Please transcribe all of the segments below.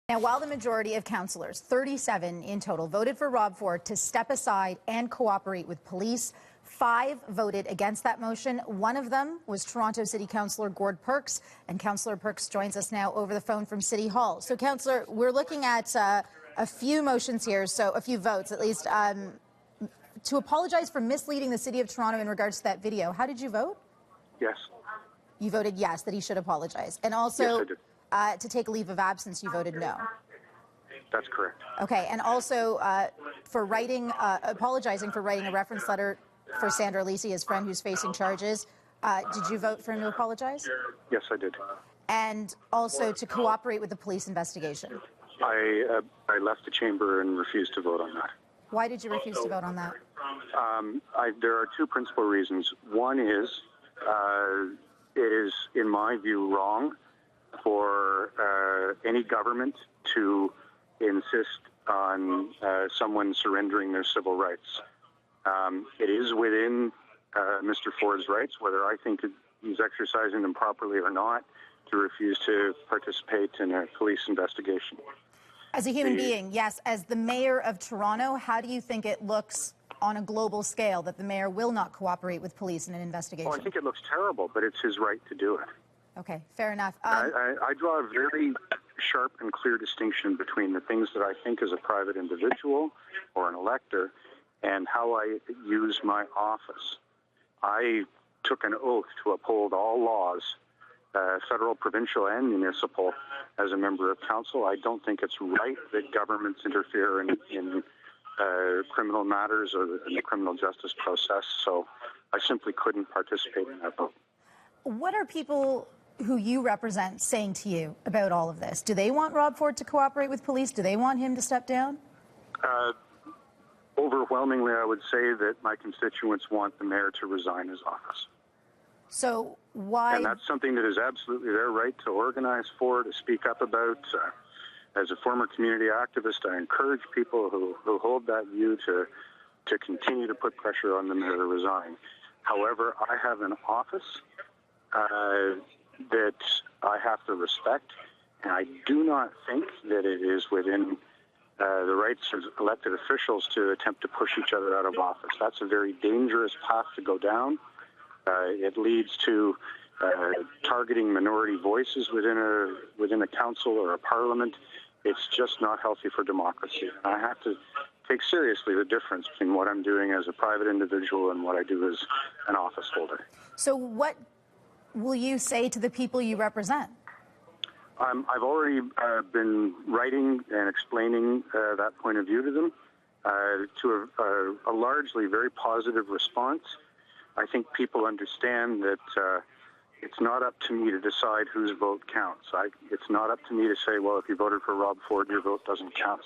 Now, while the majority of councillors, 37 in total, voted for Rob Ford to step aside and cooperate with police, 5 voted against that motion. One of them was Toronto City Councillor Gord Perks, and Councillor Perks joins us now over the phone from City Hall. So, Councillor, we're looking at a few motions here, so a few votes at least, to apologize for misleading the City of Toronto in regards to that video. How did you vote? Yes. You voted yes, that he should apologize. And also, yes, I did. To take a leave of absence, you voted no. That's correct. Okay, and also for writing, apologizing for writing a reference letter for Sandra Lisi, his friend who's facing charges. Did you vote for him to apologize? Yes, I did. And also to cooperate with the police investigation. I left the chamber and refused to vote on that. Why did you refuse to vote on that? There are 2 principal reasons. One is it is, in my view, wrong for any government to insist on someone surrendering their civil rights. It is within Mr. Ford's rights, whether I think he's exercising them properly or not, to refuse to participate in a police investigation. As a human being, yes. As the mayor of Toronto, how do you think it looks on a global scale that the mayor will not cooperate with police in an investigation? Well, I think it looks terrible, but it's his right to do it. Okay, fair enough. I draw a very sharp and clear distinction between the things that I think as a private individual or an elector and how I use my office. I took an oath to uphold all laws, federal, provincial, and municipal, as a member of council. I don't think it's right that governments interfere in criminal matters or in the criminal justice process, so I simply couldn't participate in that vote. What are people who you represent saying to you about all of this? Do they want Rob Ford to cooperate with police? Do they want him to step down? Overwhelmingly, I would say that my constituents want the mayor to resign his office. So why? And that's something that is absolutely their right to organize for, to speak up about. As a former community activist, I encourage people who hold that view to continue to put pressure on the mayor to resign. However, I have an office that I have to respect, and I do not think that it is within the rights of elected officials to attempt to push each other out of office. That's a very dangerous path to go down. It leads to targeting minority voices within a council or a parliament. It's just not healthy for democracy. I have to take seriously the difference between what I'm doing as a private individual and what I do as an office holder. So what will you say to the people you represent? I've already been writing and explaining that point of view to them, to a largely very positive response. I think people understand that it's not up to me to decide whose vote counts. It's not up to me to say, well, if you voted for Rob Ford, your vote doesn't count.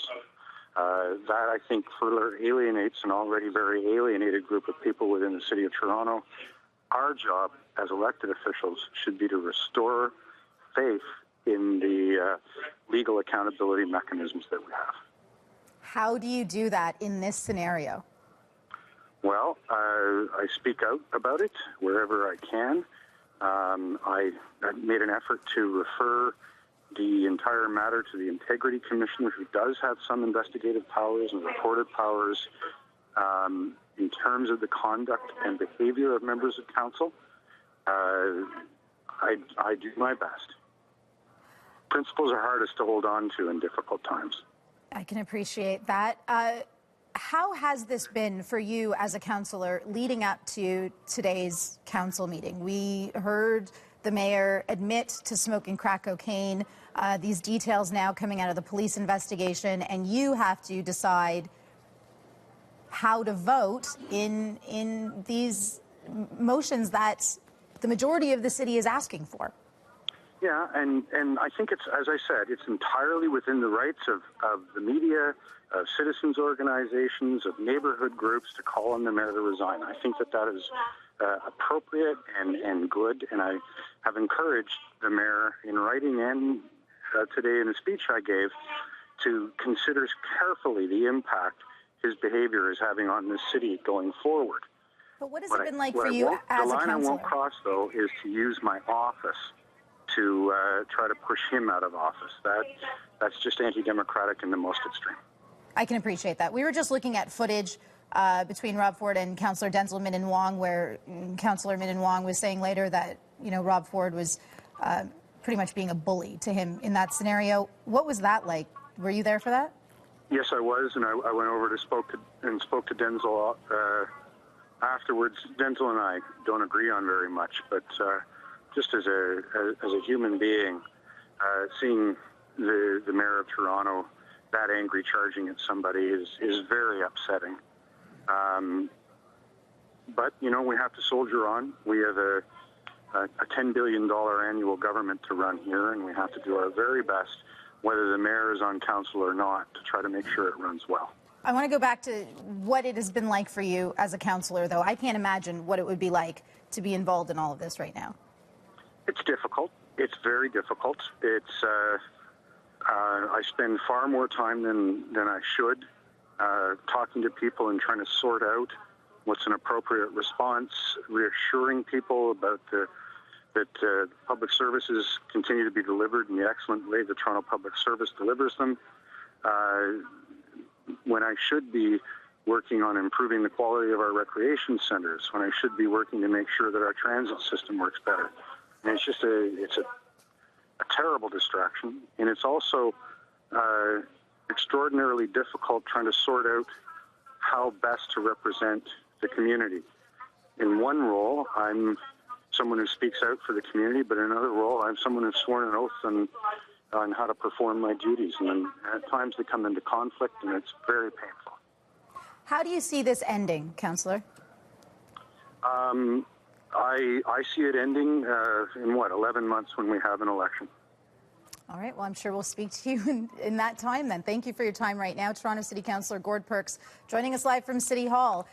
That, I think, further alienates an already very alienated group of people within the City of Toronto. Our job as elected officials should be to restore faith in the legal accountability mechanisms that we have. How do you do that in this scenario? Well, I speak out about it wherever I can. I made an effort to refer the entire matter to the Integrity Commissioner, who does have some investigative powers and reported powers in terms of the conduct and behavior of members of council. I do my best. Principles are hardest to hold on to in difficult times. I can appreciate that. How has this been for you as a councillor leading up to today's council meeting? We heard the mayor admit to smoking crack cocaine, these details now coming out of the police investigation, and you have to decide how to vote in these motions that the majority of the city is asking for. Yeah, and I think it's, as I said, it's entirely within the rights of the media, of citizens organizations, of neighborhood groups to call on the mayor to resign. I think that is appropriate and good, and I have encouraged the mayor in writing and today in the speech I gave to consider carefully the impact his behavior is having on this city going forward. But what has it been like for you as a councillor? The line I won't cross, though, is to use my office to try to push him out of office. That's just anti-democratic in the most extreme. I can appreciate that. We were just looking at footage between Rob Ford and Councillor Denzil Minnan-Wong, where Councillor Minnan-Wong was saying later that, Rob Ford was pretty much being a bully to him in that scenario. What was that like? Were you there for that? Yes, I was, and I went over to spoke to Denzil afterwards. Denzil and I don't agree on very much, but just as a human being, seeing the mayor of Toronto that angry charging at somebody is very upsetting. But we have to soldier on. We have a $10 billion annual government to run here, and we have to do our very best, whether the mayor is on council or not, to try to make sure it runs well. I want to go back to what it has been like for you as a councillor, though. I can't imagine what it would be like to be involved in all of this right now. It's difficult. It's very difficult. It's I spend far more time than I should talking to people and trying to sort out what's an appropriate response, reassuring people about that public services continue to be delivered in the excellent way the Toronto Public Service delivers them, when I should be working on improving the quality of our recreation centres, when I should be working to make sure that our transit system works better. And it's just a terrible distraction, and it's also extraordinarily difficult trying to sort out how best to represent the community. In one role, I'm someone who speaks out for the community, but in another role, I'm someone who's sworn an oath on how to perform my duties. And at times they come into conflict, and it's very painful. How do you see this ending, Councillor? I see it ending in 11 months when we have an election. All right. Well, I'm sure we'll speak to you in that time then. Thank you for your time right now. Toronto City Councillor Gord Perks joining us live from City Hall.